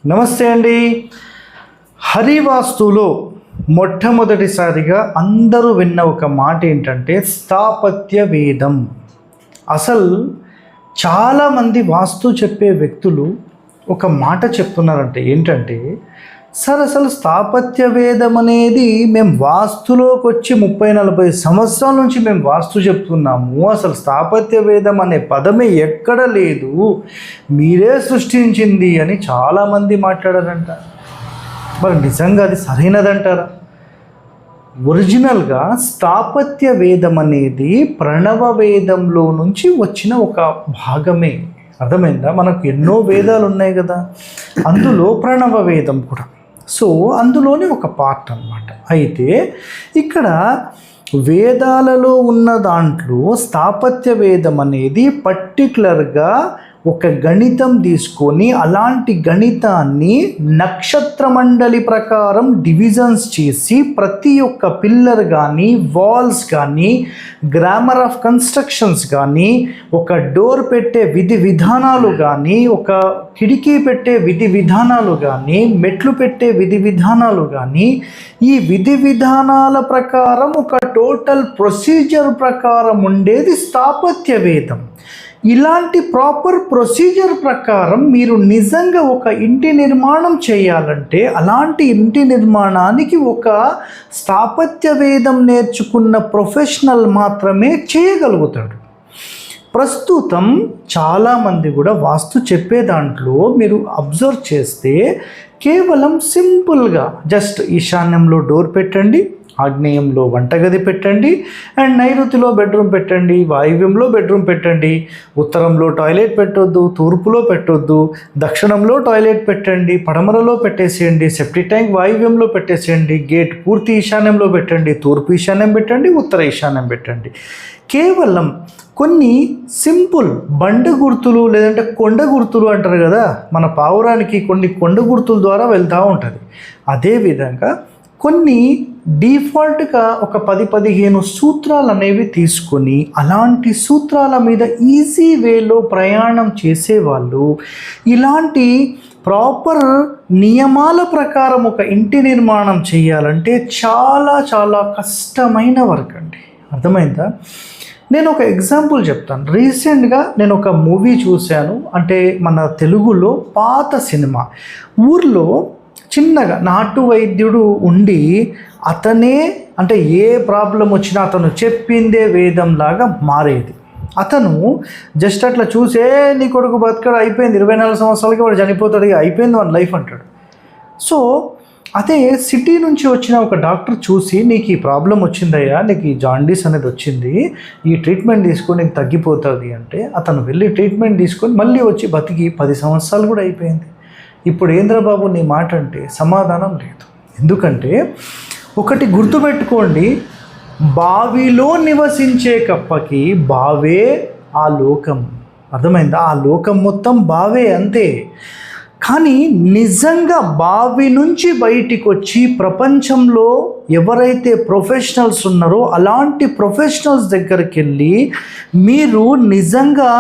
నమస్తే అండి. హరివాస్తులో మొట్టమొదటిసారిగా అందరూ విన్న ఒక మాట ఏంటంటే స్థాపత్య వేదం. అసలు చాలామంది వాస్తు చెప్పే వ్యక్తులు ఒక మాట చెప్తున్నారంటే ఏంటంటే, సార్ అసలు స్థాపత్య వేదం అనేది మేము వాస్తులోకి వచ్చి 30-40 సంవత్సరాల నుంచి మేము వాస్తు చెప్తున్నాము, అసలు స్థాపత్య వేదం అనే పదమే ఎక్కడ లేదు, మీరే సృష్టించింది అని చాలామంది మాట్లాడారంట. మరి నిజంగా అది సరైనదంటారా? ఒరిజినల్గా స్థాపత్య వేదం అనేది ప్రణవ వేదంలో నుంచి వచ్చిన ఒక భాగమే. అర్థమైందా? మనకు ఎన్నో వేదాలు ఉన్నాయి కదా, అందులో ప్రణవ వేదం కూడా. సో అందులోనే ఒక పార్ట్ అన్నమాట. అయితే ఇక్కడ వేదాలలో ఉన్న దాంట్లో స్థాపత్య వేదం అనేది పర్టికులర్గా ఒక గణితం తీసుకొని అలాంటి గణితాన్ని నక్షత్ర మండలి ప్రకారం డివిజన్స్ చేసి ప్రతి ఒక్క పిల్లర్ కానీ వాల్స్ కానీ గ్రామర్ ఆఫ్ కన్స్ట్రక్షన్స్ కానీ ఒక డోర్ పెట్టే విధి విధానాలు కానీ ఒక కిటికీ పెట్టే విధి విధానాలు కానీ మెట్లు పెట్టే విధి విధానాలు కానీ ఈ విధి విధానాల ప్రకారం ఒక టోటల్ ప్రొసీజర్ ప్రకారం ఉండేది స్థాపత్య వేదం. ఇలాంటి ప్రాపర్ ప్రొసీజర్ ప్రకారం మీరు నిజంగా ఒక ఇంటి నిర్మాణం చేయాలంటే అలాంటి ఇంటి నిర్మాణానికి ఒక స్థాపత్య వేదం నేర్చుకున్న ప్రొఫెషనల్ మాత్రమే చేయగలుగుతాడు. ప్రస్తుతం చాలామంది కూడా వాస్తు చెప్పే దాంట్లో మీరు అబ్జర్వ్ చేస్తే కేవలం సింపుల్గా జస్ట్ ఈశాన్యంలో డోర్ పెట్టండి, ఆగ్నేయంలో వంటగది పెట్టండి, అండ్ నైరుతిలో బెడ్రూమ్ పెట్టండి, వాయువ్యంలో బెడ్రూమ్ పెట్టండి, ఉత్తరంలో టాయిలెట్ పెట్టొద్దు, తూర్పులో పెట్టొద్దు, దక్షిణంలో టాయిలెట్ పెట్టండి, పడమరలో పెట్టేసేయండి, సెప్టిక్ ట్యాంక్ వాయువ్యంలో పెట్టేసేయండి, గేట్ పూర్తి ఈశాన్యంలో పెట్టండి, తూర్పు ఈశాన్యం పెట్టండి, ఉత్తర ఈశాన్యం పెట్టండి. కేవలం కొన్ని సింపుల్ బండ గుర్తులు లేదంటే కొండ గుర్తులు అంటారు కదా, మన పావురానికి కొన్ని కొండ గుర్తుల ద్వారా వెళ్తూ ఉంటుంది. అదేవిధంగా కొన్ని డిఫాల్ట్గా ఒక 10-15 సూత్రాలు అనేవి తీసుకొని అలాంటి సూత్రాల మీద ఈజీ వేలో ప్రయాణం చేసేవాళ్ళు ఇలాంటి ప్రాపర్ నియమాల ప్రకారం ఒక ఇంటి నిర్మాణం చేయాలంటే చాలా చాలా కష్టమైన వర్క్ అండి. అర్థమైందా? నేను ఒక ఎగ్జాంపుల్ చెప్తాను. రీసెంట్గా నేను ఒక మూవీ చూశాను, అంటే మన తెలుగులో పాత సినిమా. ఊర్లో చిన్నగా నాటు వైద్యుడు ఉండి అతనే అంటే ఏ ప్రాబ్లం వచ్చినా అతను చెప్పిందే వేదంలాగా మారేది. అతను జస్ట్ అట్లా చూసే నీ కొడుకు బతకడు, అయిపోయింది, 24 సంవత్సరాలకి వాడు చనిపోతాడు, అయిపోయింది వాడి లైఫ్ అంటాడు. సో అదే సిటీ నుంచి వచ్చిన ఒక డాక్టర్ చూసి నీకు ఈ ప్రాబ్లం వచ్చిందయ్యా, నీకు ఈ జాండీస్ అనేది వచ్చింది, ఈ ట్రీట్మెంట్ తీసుకొని నీకు తగ్గిపోతుంది అంటే అతను వెళ్ళి ట్రీట్మెంట్ తీసుకొని మళ్ళీ వచ్చి బతికి 10 సంవత్సరాలు కూడా అయిపోయింది. ఇప్పుడు ఏంద్రబాబు నీ మాట అంటే సమాధానం లేదు. ఎందుకంటే ఒకటి గుర్తుపెట్టుకోండి, బావిలో నివసించే కప్పకి బావే ఆ లోకం. అర్థమైందా? ఆ లోకం మొత్తం బావే, అంతే. కానీ నిజంగా బావి నుంచి బయటికి వచ్చి ప్రపంచంలో ఎవరైతే ప్రొఫెషనల్స్ ఉన్నారో అలాంటి ప్రొఫెషనల్స్ దగ్గరికి వెళ్ళి మీరు నిజంగా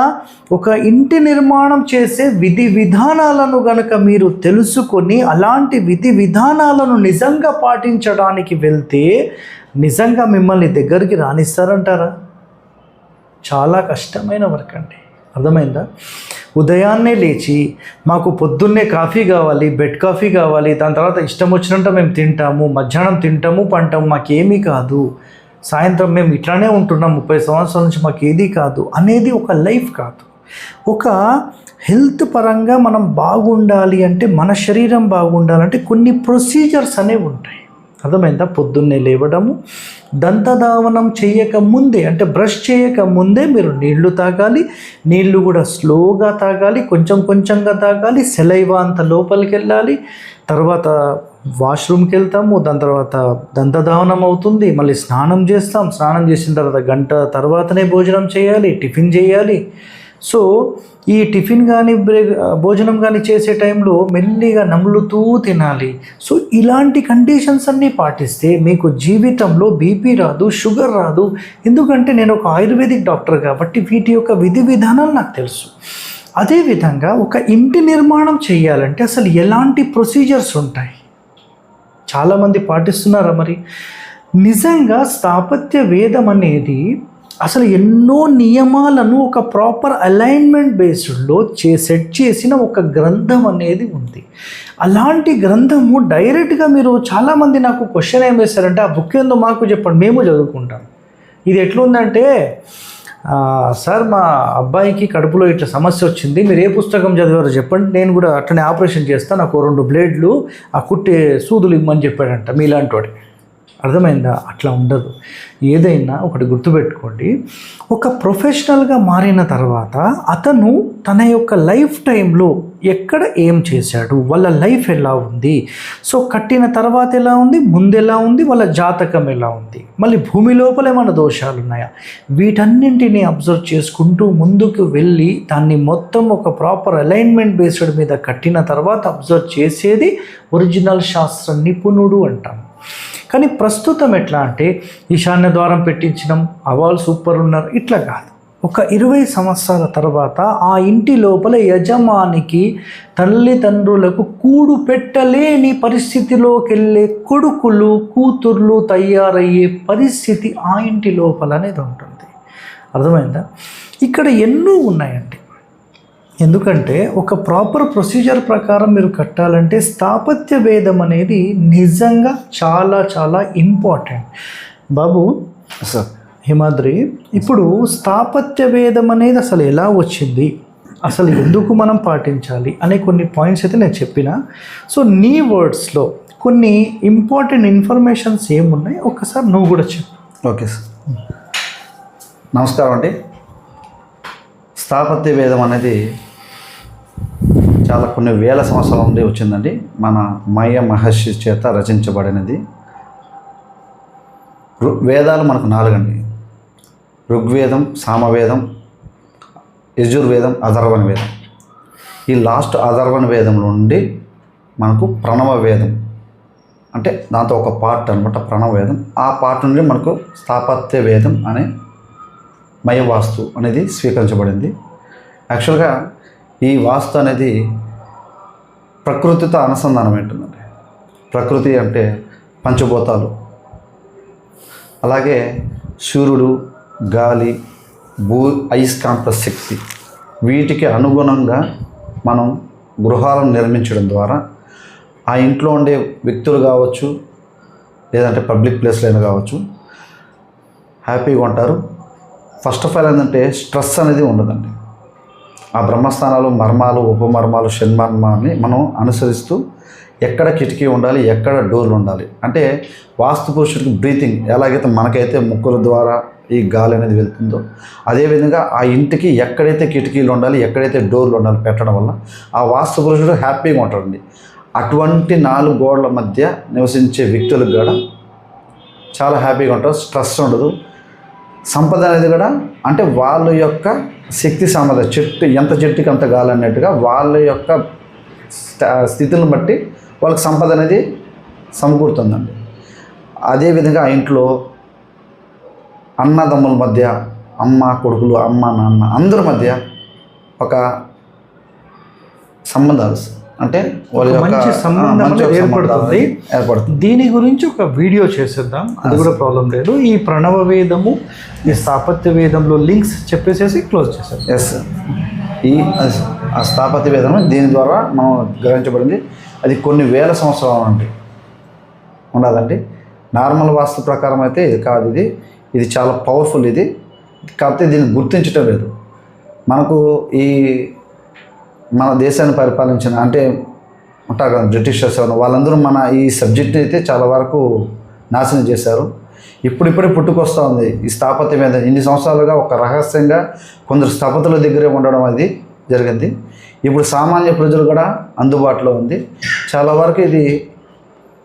ఒక ఇంటి నిర్మాణం చేసే విధి విధానాలను గనక మీరు తెలుసుకొని అలాంటి విధి విధానాలను నిజంగా పాటించడానికి వెళ్తే నిజంగా మిమ్మల్ని దగ్గరికి రానిస్తారంటారా? చాలా కష్టమైన వర్క్ అండి. అర్థమైందా? ఉదయాన్నే లేచి మాకు పొద్దున్నే కాఫీ కావాలి, బెడ్ కాఫీ కావాలి, దాని తర్వాత ఇష్టం వచ్చినట్టు మేము తింటాము, మధ్యాహ్నం తింటాము, పంటాము, మాకేమీ కాదు, సాయంత్రం మేము ఇట్లానే ఉంటున్నాం 30 సంవత్సరాల నుంచి మాకు ఏది కాదు అనేది ఒక లైఫ్ కాదు. ఒక హెల్త్ పరంగా మనం బాగుండాలి అంటే, మన శరీరం బాగుండాలంటే కొన్ని ప్రొసీజర్స్ అనేవి ఉంటాయి. అర్థమైందా? పొద్దున్నే లేవడము, దంతధావనం చేయకముందే అంటే బ్రష్ చేయకముందే మీరు నీళ్లు తాగాలి, నీళ్లు కూడా స్లోగా తాగాలి, కొంచెం కొంచెంగా తాగాలి, సెలైవా అంత లోపలికి వెళ్ళాలి, తర్వాత వాష్రూమ్కి వెళ్తాము, దాని తర్వాత దంతధావనం అవుతుంది, మళ్ళీ స్నానం చేస్తాం, స్నానం చేసిన తర్వాత గంట తర్వాతనే భోజనం చేయాలి, టిఫిన్ చేయాలి. సో ఈ టిఫిన్ కానీ భోజనం కానీ చేసే టైంలో మెల్లిగా నములుతూ తినాలి. సో ఇలాంటి కండిషన్స్ అన్నీ పాటిస్తే మీకు జీవితంలో బీపీ రాదు, షుగర్ రాదు. ఎందుకంటే నేను ఒక ఆయుర్వేదిక్ డాక్టర్ కాబట్టి వీటి యొక్క విధి విధానాలు నాకు తెలుసు. అదేవిధంగా ఒక ఇంటి నిర్మాణం చేయాలంటే అసలు ఎలాంటి ప్రొసీజర్స్ ఉంటాయి? చాలామంది పాటిస్తున్నారా మరి? నిజంగా స్థాపత్య వేదం అనేది అసలు ఎన్నో నియమాలను ఒక ప్రాపర్ అలైన్మెంట్ బేస్డ్లో సెట్ చేసిన ఒక గ్రంథం అనేది ఉంది. అలాంటి గ్రంథము డైరెక్ట్గా మీరు చాలామంది నాకు క్వశ్చన్ ఏం వేస్తారంటే, ఆ బుక్ ఏందో మాకు చెప్పండి, మేము చదువుకుంటాం. ఇది ఎట్లుందంటే, సార్ మా అబ్బాయికి కడుపులో ఇట్లా సమస్య వచ్చింది, మీరు ఏ పుస్తకం చదివారో చెప్పండి, నేను కూడా అట్లనే ఆపరేషన్ చేస్తాను, నాకు 2 బ్లేడ్లు ఆ కుట్టే సూదులు ఇమ్మని చెప్పాడంట మీలాంటి వాడి. అర్థమైందా? అట్లా ఉండదు. ఏదైనా ఒకటి గుర్తుపెట్టుకోండి, ఒక ప్రొఫెషనల్గా మారిన తర్వాత అతను తన యొక్క లైఫ్ టైంలో ఎక్కడ ఏం చేశాడు, వాళ్ళ లైఫ్ ఎలా ఉంది, సో కట్టిన తర్వాత ఎలా ఉంది, ముందు ఎలా ఉంది, వాళ్ళ జాతకం ఎలా ఉంది, మళ్ళీ భూమి లోపల ఏమైనా దోషాలు ఉన్నాయా, వీటన్నింటినీ అబ్జర్వ్ చేసుకుంటూ ముందుకు వెళ్ళి దాన్ని మొత్తం ఒక ప్రాపర్ అలైన్మెంట్ బేస్డ్ మీద కట్టిన తర్వాత అబ్జర్వ్ చేసేది ఒరిజినల్ శాస్త్ర నిపుణుడు అంటాం. కానీ ప్రస్తుతం ఎట్లా అంటే ఈశాన్య ద్వారం పెట్టించడం, అవాళ్ళు సూపర్ ఉన్నారు, ఇట్లా కాదు. ఒక 20 సంవత్సరాల తర్వాత ఆ ఇంటి లోపల యజమానికి తల్లిదండ్రులకు కూడు పెట్టలేని పరిస్థితిలోకి వెళ్ళే కొడుకులు కూతుర్లు తయారయ్యే పరిస్థితి ఆ ఇంటి లోపల అనేది ఉంటుంది. అర్థమైందా? ఇక్కడ ఎన్నో ఉన్నాయండి. ఎందుకంటే ఒక ప్రాపర్ ప్రొసీజర్ ప్రకారం మీరు కట్టాలంటే స్థాపత్య వేదం అనేది నిజంగా చాలా చాలా ఇంపార్టెంట్. బాబు సార్ హిమాద్రి, ఇప్పుడు స్థాపత్య వేదం అనేది అసలు ఎలా వచ్చింది, అసలు ఎందుకు మనం పాటించాలి అనే కొన్ని పాయింట్స్ అయితే నేను చెప్పిన. సో నీ వర్డ్స్లో కొన్ని ఇంపార్టెంట్ ఇన్ఫర్మేషన్స్ ఏమున్నాయి ఒకసారి నువ్వు కూడా చెప్పు. ఓకే సార్, నమస్కారం అండి. స్థాపత్య వేదం అనేది చాలా కొన్ని వేల సంవత్సరాల నుండి వచ్చిందండి. మన మయ మహర్షి చేత రచించబడినది. వేదాలు మనకు 4 అండి. ఋగ్వేదం, సామవేదం, యజుర్వేదం, అథర్వణ వేదం. ఈ లాస్ట్ అథర్వణ వేదం నుండి మనకు ప్రణవ వేదం, అంటే దాంతో ఒక పార్ట్ అనమాట ప్రణవ వేదం. ఆ పార్ట్ నుండి మనకు స్థాపత్య వేదం అనే మయవాస్తు అనేది స్వీకరించబడింది. యాక్చువల్గా ఈ వాస్తు అనేది ప్రకృతితో అనుసంధానం ఉంటుందండి. ప్రకృతి అంటే పంచభూతాలు, అలాగే సూర్యుడు, గాలి, అయస్కాంత శక్తి, వీటికి అనుగుణంగా మనం గృహాలను నిర్మించడం ద్వారా ఆ ఇంట్లో ఉండే వ్యక్తులు కావచ్చు, లేదంటే పబ్లిక్ ప్లేస్లో అయినా కావచ్చు, హ్యాపీగా ఉంటారు. ఫస్ట్ ఆఫ్ ఆల్ ఏంటంటే స్ట్రెస్ అనేది ఉండదండి. ఆ బ్రహ్మస్థానాలు, మర్మాలు, ఉపమర్మాలు, షణ్మర్మాన్ని మనం అనుసరిస్తూ ఎక్కడ కిటికీ ఉండాలి, ఎక్కడ డోర్లు ఉండాలి, అంటే వాస్తు పురుషుడికి బ్రీతింగ్ ఎలాగైతే మనకైతే ముక్కుల ద్వారా ఈ గాలి అనేది వెళ్తుందో, అదేవిధంగా ఆ ఇంటికి ఎక్కడైతే కిటికీలు ఉండాలి, ఎక్కడైతే డోర్లు ఉండాలి పెట్టడం వల్ల ఆ వాస్తు పురుషుడు హ్యాపీగా ఉంటాడండి. అటువంటి 4 గోడల మధ్య నివసించే వ్యక్తులకు కూడా చాలా హ్యాపీగా ఉంటారు, స్ట్రెస్ ఉండదు. సంపద అనేది కూడా అంటే వాళ్ళ యొక్క శక్తి సామర్థ్యం, ఎంత చెట్టుకి అంత గాలి అన్నట్టుగా వాళ్ళ యొక్క స్థితులను బట్టి వాళ్ళకి సంపద అనేది సమకూరుతుందండి. అదేవిధంగా ఆ ఇంట్లో అన్నదమ్ముల మధ్య, అమ్మ కొడుకులు, అమ్మ నాన్న అందరి మధ్య ఒక సంబంధాలు, అంటే వాళ్ళ యొక్క మంచి సంబంధం ఏర్పడుతుంది. దీని గురించి ఒక వీడియో చేసేద్దాం, అది కూడా ప్రాబ్లం లేదు. ఈ ప్రణవ వేదము, ఈ స్థాపత్య వేదంలో లింక్స్ చెప్పేసేసి క్లోజ్ చేసేద్దాం. ఎస్, ఈ ఆ స్థాపత్య వేదం దీని ద్వారా మనం గ్రహించబడింది. అది కొన్ని వేల సంవత్సరాల నుండి ఉండదండి. నార్మల్ వాస్తు ప్రకారం అయితే ఇది కాదు, ఇది చాలా పవర్ఫుల్. ఇది కాకపోతే దీన్ని గుర్తించటం లేదు. మనకు ఈ మన దేశాన్ని పరిపాలించిన అంటే ఉంటారు కదా బ్రిటిషర్స్, వాళ్ళందరూ మన ఈ సబ్జెక్ట్ని అయితే చాలా వరకు నాశనం చేశారు. ఇప్పుడిప్పుడే పుట్టుకొస్తూ ఉంది ఈ స్థాపత్యం మీద. ఇన్ని సంవత్సరాలుగా ఒక రహస్యంగా కొందరు స్థపతుల దగ్గరే ఉండడం అది జరిగింది. ఇప్పుడు సామాన్య ప్రజలు కూడా అందుబాటులో ఉంది. చాలా వరకు ఇది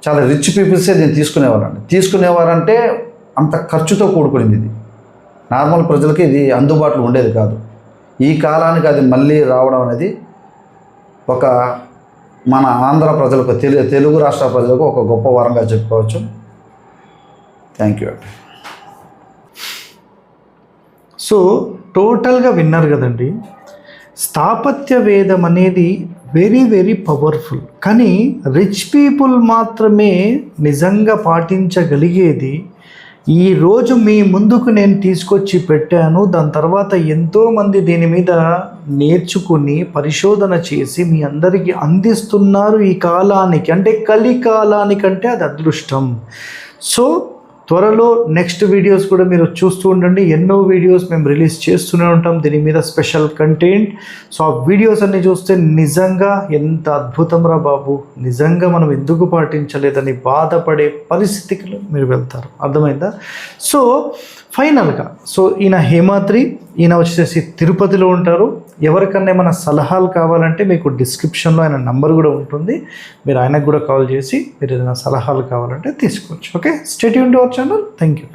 చాలా రిచ్ పీపుల్సే దీన్ని తీసుకునేవారంటే అంత ఖర్చుతో కూడుకునింది. ఇది నార్మల్ ప్రజలకి ఇది అందుబాటులో ఉండేది కాదు. ఈ కాలానికి అది మళ్ళీ రావడం అనేది ఒక మన ఆంధ్ర ప్రజలకు, తెలుగు రాష్ట్ర ప్రజలకు ఒక గొప్ప వరంగా చెప్పుకోవచ్చు. Thank you. సో టోటల్గా విన్నారు కదండి. స్థాపత్య వేదం అనేది వెరీ వెరీ పవర్ఫుల్. కానీ రిచ్ పీపుల్ మాత్రమే నిజంగా పాటించగలిగేది. ఈరోజు మీ ముందుకు నేను తీసుకొచ్చి పెట్టాను. దాని తర్వాత ఎంతోమంది దీని మీద నేర్చుకుని పరిశోధన చేసి మీ అందరికీ అందిస్తున్నారు. ఈ కాలానికి అంటే కలికాలానికంటే అది అదృష్టం. సో త్వరలో నెక్స్ట్ వీడియోస్ కూడా మీరు చూస్తూ ఉండండి. ఎన్నో వీడియోస్ మేము రిలీజ్ చేస్తూనే ఉంటాం దీని మీద స్పెషల్ కంటెంట్. సో ఆ వీడియోస్ అన్నీ చూస్తే నిజంగా ఎంత అద్భుతం రా బాబు, నిజంగా మనం ఎందుకు పాటించలేదని బాధపడే పరిస్థితికి మీరు వెళ్తారు. అర్థమైందా? సో ఫైనల్గా ఈయన హేమాద్రి, ఈయన వచ్చేసి తిరుపతిలో ఉంటారు. ఎవరికన్నా ఏమైనా సలహాలు కావాలంటే మీకు డిస్క్రిప్షన్లో ఆయన నంబర్ కూడా ఉంటుంది. మీరు ఆయనకు కూడా కాల్ చేసి మీరు ఏదైనా సలహాలు కావాలంటే తీసుకోవచ్చు. Okay, stay tuned to our channel. Thank you.